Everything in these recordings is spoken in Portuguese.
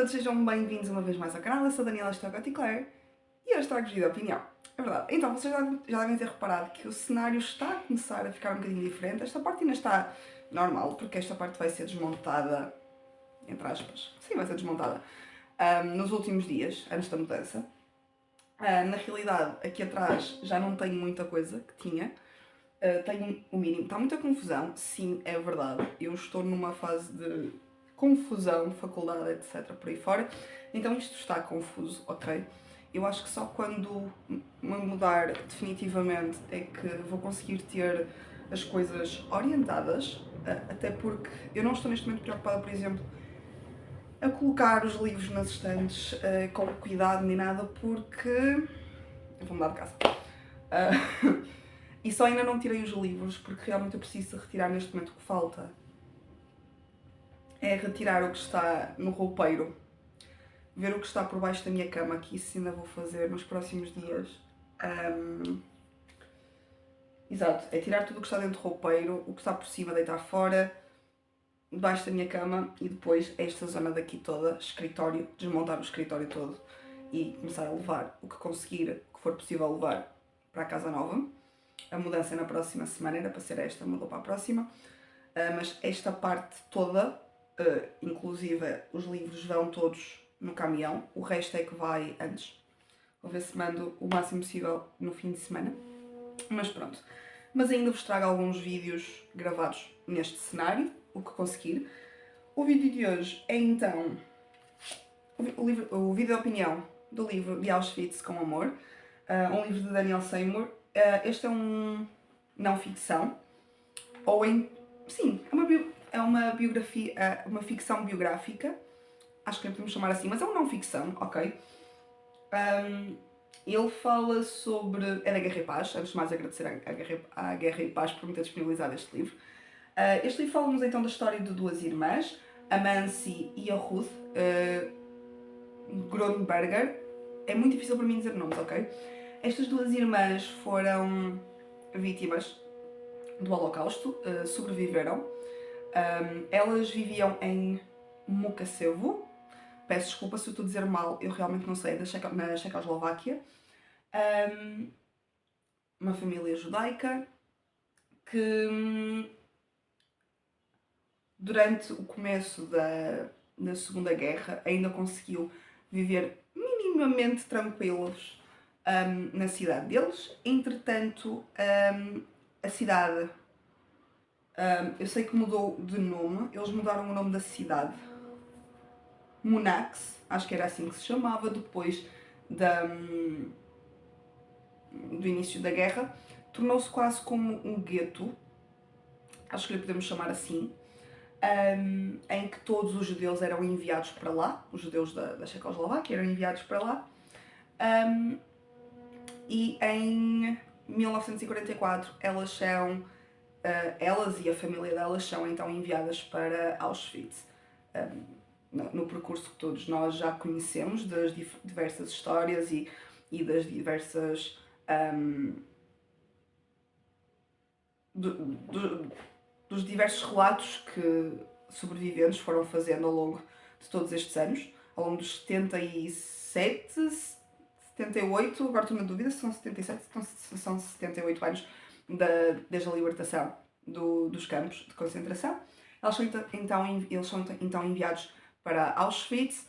todos, sejam bem-vindos uma vez mais ao canal. Eu sou a Daniela Claire e hoje trago-vos vídeo de opinião. É verdade. Então, vocês já devem ter reparado que o cenário está a começar a ficar um bocadinho diferente. Esta parte ainda está normal, porque esta parte vai ser desmontada, entre aspas. Sim, vai ser desmontada nos últimos dias, antes da mudança. Na realidade, aqui atrás já não tenho muita coisa que tinha. Tenho o mínimo. Está muita confusão, sim, é verdade. Eu estou numa fase de confusão, faculdade, etc, por aí fora. Então isto está confuso, ok? Eu acho que só quando me mudar definitivamente é que vou conseguir ter as coisas orientadas, até porque eu não estou neste momento preocupada, por exemplo, a colocar os livros nas estantes com cuidado nem nada, porque eu vou mudar de casa. E só ainda não tirei os livros porque realmente eu preciso retirar neste momento o que falta. É retirar o que está no roupeiro, ver o que está por baixo da minha cama, que isso ainda vou fazer nos próximos dias. Exato, é tirar tudo o que está dentro do roupeiro, o que está por cima deitar fora, debaixo da minha cama, e depois esta zona daqui toda, escritório, desmontar o escritório todo e começar a levar o que conseguir, o que for possível levar para a casa nova. A mudança é na próxima semana, era para ser esta, mudou para a próxima. Mas esta parte toda, inclusive os livros vão todos no caminhão, o resto é que vai antes. Vou ver se mando o máximo possível no fim de semana. Mas pronto. Mas ainda vos trago alguns vídeos gravados neste cenário, o que conseguir. O vídeo de hoje é então o vídeo de opinião do livro de Auschwitz com Amor, um livro de Daniel Seymour. Este é um não-ficção, sim, é uma biografia, uma ficção biográfica, acho que não podemos chamar assim, mas é um não-ficção, ok? Ele fala sobre, é da Guerra e Paz, antes de mais agradecer à Guerra e Paz por me ter disponibilizado este livro. Este livro fala-nos então da história de duas irmãs, a Mansi e a Ruth Grönberger. É muito difícil para mim dizer nomes, ok? Estas duas irmãs foram vítimas do Holocausto, sobreviveram. Elas viviam em Mukačevo. Peço desculpa se eu estou a dizer mal, eu realmente não sei, na Checoslováquia. Uma família judaica que durante o começo da Segunda Guerra ainda conseguiu viver minimamente tranquilos na cidade deles. Entretanto, a cidade, eu sei que mudou de nome, eles mudaram o nome da cidade, Monax, acho que era assim que se chamava, depois do início da guerra, tornou-se quase como um gueto, acho que lhe podemos chamar assim, em que todos os judeus eram enviados para lá, os judeus da Checoslováquia eram enviados para lá, e em 1944 elas e a família delas são então enviadas para Auschwitz, no percurso que todos nós já conhecemos, das diversas histórias e das diversas dos diversos relatos que sobreviventes foram fazendo ao longo de todos estes anos, ao longo dos 77, 78, agora estou na dúvida se são 77, se são 78 anos desde a libertação dos campos de concentração. Eles são então enviados para Auschwitz,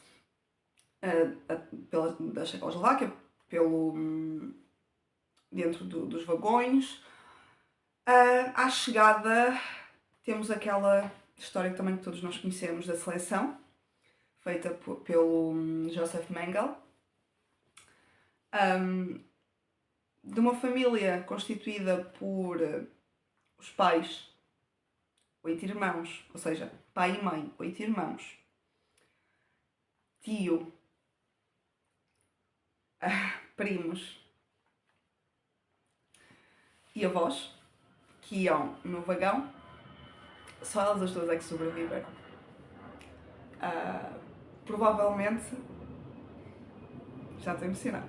da Checoslováquia, dentro dos vagões. À chegada, temos aquela história que também todos nós conhecemos da seleção, feita pelo Joseph Mengele, de uma família constituída por os pais, 8 irmãos, ou seja, pai e mãe, 8 irmãos, tio, primos e avós, que iam no vagão. Só elas as duas é que sobreviveram. Provavelmente, já estou emocionada,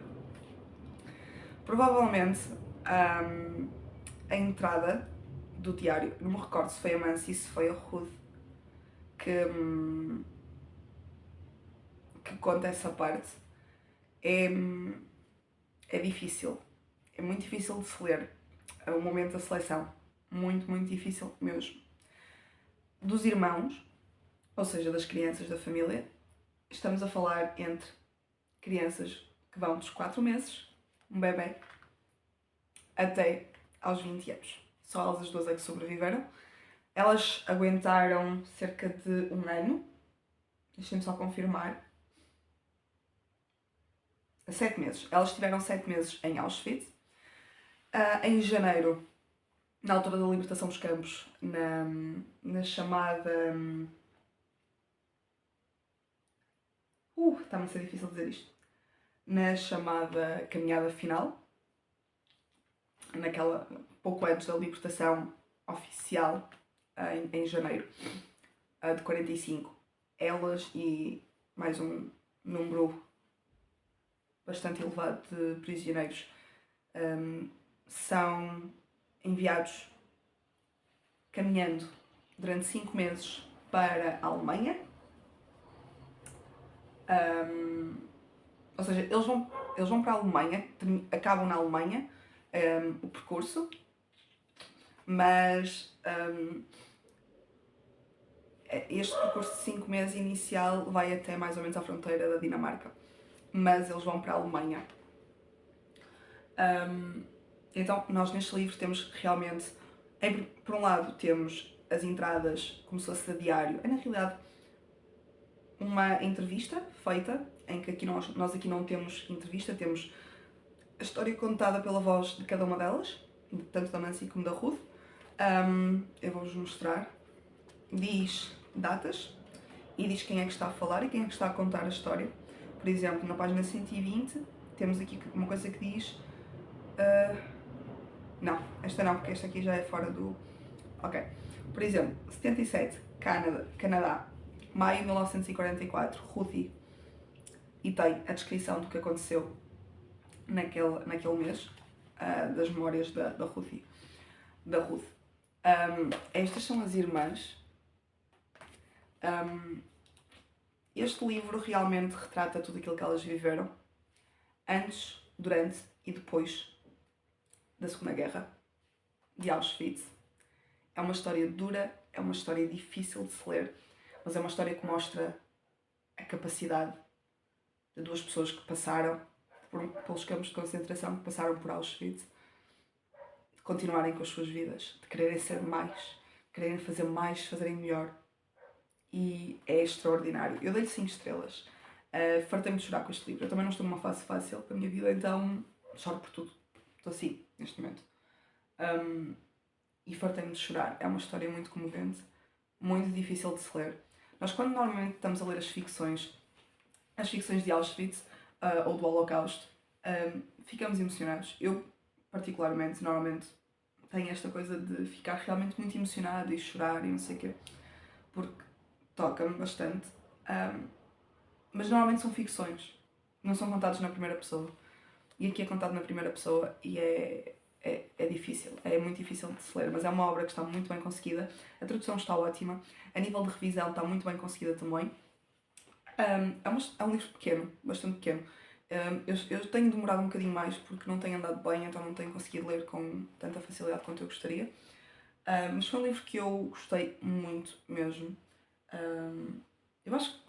provavelmente a entrada do diário, não me recordo se foi a Mansi, se foi a Ruth, que que conta essa parte, é difícil. É muito difícil de se ler. É o momento da seleção. Muito, muito difícil mesmo. Dos irmãos, ou seja, das crianças da família, estamos a falar entre crianças que vão dos 4 meses, um bebê, até aos 20 anos. Só elas as duas é que sobreviveram. Elas aguentaram cerca de 1 ano. Deixem-me só confirmar. 7 meses. Elas tiveram 7 meses em Auschwitz. Em janeiro, na altura da libertação dos campos, na chamada... está-me a ser difícil dizer isto. Na chamada caminhada final, naquela pouco antes da libertação oficial, em janeiro de 45, elas e mais um número bastante elevado de prisioneiros são enviados caminhando durante 5 meses para a Alemanha. Ou seja, eles vão para a Alemanha, acabam na Alemanha o percurso, mas este percurso de 5 meses inicial vai até mais ou menos à fronteira da Dinamarca, mas eles vão para a Alemanha. Então, nós neste livro temos realmente, por um lado, temos as entradas como se fosse de diário. É na realidade uma entrevista feita, em que aqui nós aqui não temos entrevista, temos a história contada pela voz de cada uma delas, tanto da Nancy como da Ruth. Eu vou-vos mostrar. Diz datas e diz quem é que está a falar e quem é que está a contar a história. Por exemplo, na página 120 temos aqui uma coisa que diz... não, esta não, porque esta aqui já é fora do... Ok. Por exemplo, 77, Canadá, maio de 1944, Ruth. E tem a descrição do que aconteceu naquele mês, das memórias da Ruth. Estas são as irmãs. Este livro realmente retrata tudo aquilo que elas viveram antes, durante e depois da Segunda Guerra de Auschwitz. É uma história dura, é uma história difícil de se ler, mas é uma história que mostra a capacidade de 2 pessoas que passaram pelos campos de concentração, que passaram por Auschwitz, de continuarem com as suas vidas, de quererem ser mais, de quererem fazer mais, fazerem melhor. E é extraordinário. Eu dei-lhe 5 estrelas. Fartei-me de chorar com este livro. Eu também não estou numa fase fácil da minha vida, então choro por tudo. Estou assim, neste momento. E fartei-me de chorar. É uma história muito comovente, muito difícil de se ler. Nós, quando normalmente estamos a ler as ficções de Auschwitz ou do Holocausto, ficamos emocionados. Eu, particularmente, normalmente tenho esta coisa de ficar realmente muito emocionado e chorar e não sei o quê, porque toca-me bastante. Mas normalmente são ficções, não são contados na primeira pessoa. E aqui é contado na primeira pessoa e é difícil, é muito difícil de se ler, mas é uma obra que está muito bem conseguida, a tradução está ótima, a nível de revisão está muito bem conseguida também. É um livro pequeno, bastante pequeno. Eu tenho demorado um bocadinho mais porque não tenho andado bem, então não tenho conseguido ler com tanta facilidade quanto eu gostaria. Mas foi um livro que eu gostei muito mesmo. Eu acho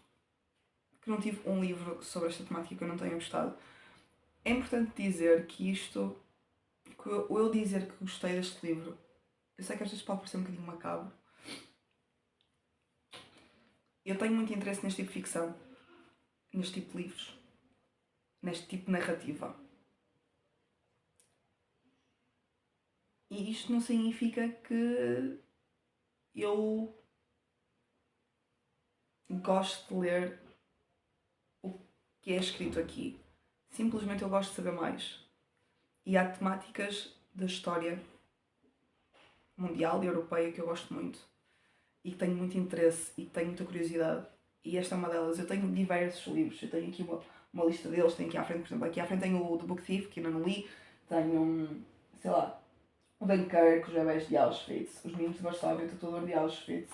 que não tive um livro sobre esta temática que eu não tenha gostado. É importante dizer que eu dizer que gostei deste livro, eu sei que às vezes pode parecer um bocadinho macabro. Eu tenho muito interesse neste tipo de ficção, neste tipo de livros, neste tipo de narrativa. E isto não significa que eu gosto de ler o que é escrito aqui. Simplesmente eu gosto de saber mais. E há temáticas da história mundial e europeia que eu gosto muito. E que tenho muito interesse e que tenho muita curiosidade. E esta é uma delas. Eu tenho diversos livros. Eu tenho aqui uma lista deles. Tenho aqui à frente, por exemplo, aqui à frente tenho o The Book Thief, que ainda não li. Tenho, sei lá, o Dunkirk, os bebés de Auschwitz, os meninos de Varsóvia, o tatuador de Auschwitz.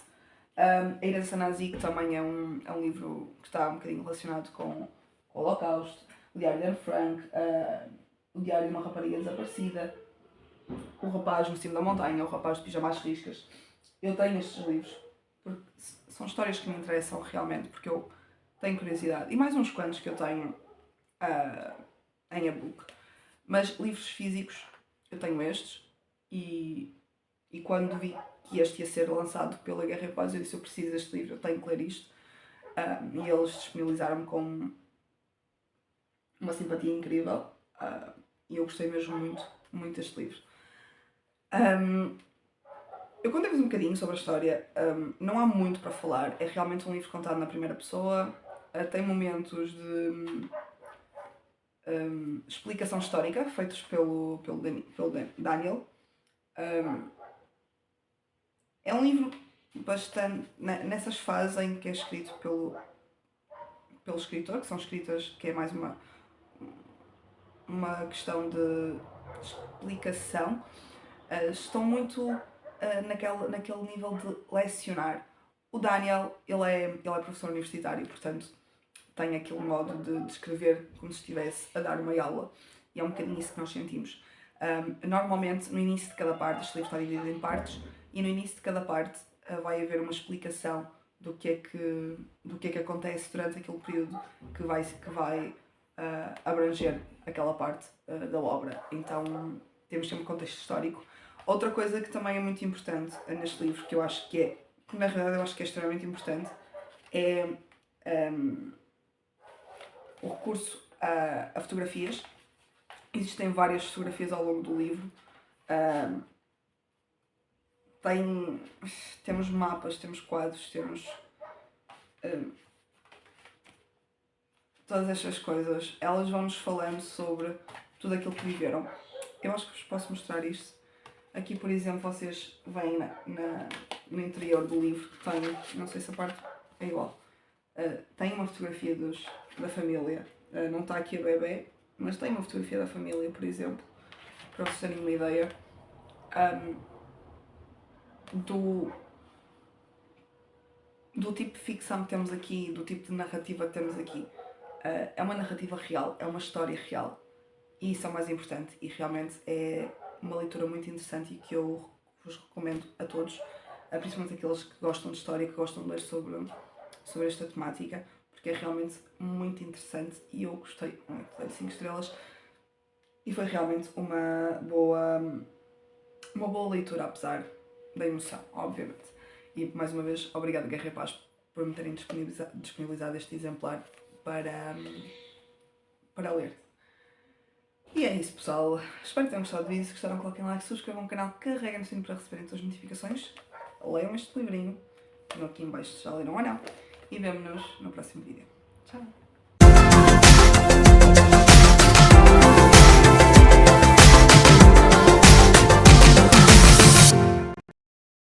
A Herança Nazi, que também é um livro que está um bocadinho relacionado com o Holocausto. O Diário de Anne Frank, O Diário de uma Rapariga Desaparecida, O Rapaz no Cimo da Montanha, O Rapaz de Pijamas Riscas. Eu tenho estes livros porque são histórias que me interessam realmente, porque eu tenho curiosidade. E mais uns quantos que eu tenho em e-book. Mas livros físicos, eu tenho estes, e quando vi que este ia ser lançado pela Guerra e Paz, eu disse: eu preciso deste livro, eu tenho que ler isto. E eles disponibilizaram-me com uma simpatia incrível, e eu gostei mesmo muito, muito deste livro. Eu contei-vos um bocadinho sobre a história, não há muito para falar, é realmente um livro contado na primeira pessoa, tem momentos de explicação histórica feitos pelo Daniel. É um livro bastante nessas fases em que é escrito pelo escritor, que são escritas que é mais uma questão de explicação, estão muito naquele nível de lecionar. O Daniel, ele é professor universitário, portanto tem aquele modo de escrever como se estivesse a dar uma aula, e é um bocadinho isso que nós sentimos. Normalmente, no início de cada parte, este livro está dividido em partes, e no início de cada parte vai haver uma explicação do que é que acontece durante aquele período que vai abranger aquela parte da obra. Então temos sempre um contexto histórico. Outra coisa que também é muito importante neste livro, que eu acho que na realidade eu acho que é extremamente importante, é o recurso a fotografias. Existem várias fotografias ao longo do livro. Temos mapas, temos quadros, temos todas estas coisas. Elas vão-nos falando sobre tudo aquilo que viveram. Eu acho que vos posso mostrar isto. Aqui, por exemplo, vocês veem no interior do livro, tem, não sei se a parte é igual, tem uma fotografia da família. Não está aqui a bebê, mas tem uma fotografia da família, por exemplo, para vocês terem uma ideia do tipo de ficção que temos aqui, do tipo de narrativa que temos aqui. É uma narrativa real, é uma história real, e isso é o mais importante, e realmente é uma leitura muito interessante e que eu vos recomendo a todos, principalmente aqueles que gostam de história, que gostam de ler sobre esta temática, porque é realmente muito interessante e eu gostei muito. Dei 5 estrelas e foi realmente uma boa leitura, apesar da emoção, obviamente. E mais uma vez, obrigado Guerra e Paz por me terem disponibilizado este exemplar para ler. E é isso, pessoal. Espero que tenham gostado do vídeo. Se gostaram, coloquem like, subscrevam o canal, carreguem no sininho para receberem todas as notificações. Leiam este livrinho, aqui em baixo se já leram ou não. E vemo-nos no próximo vídeo. Tchau!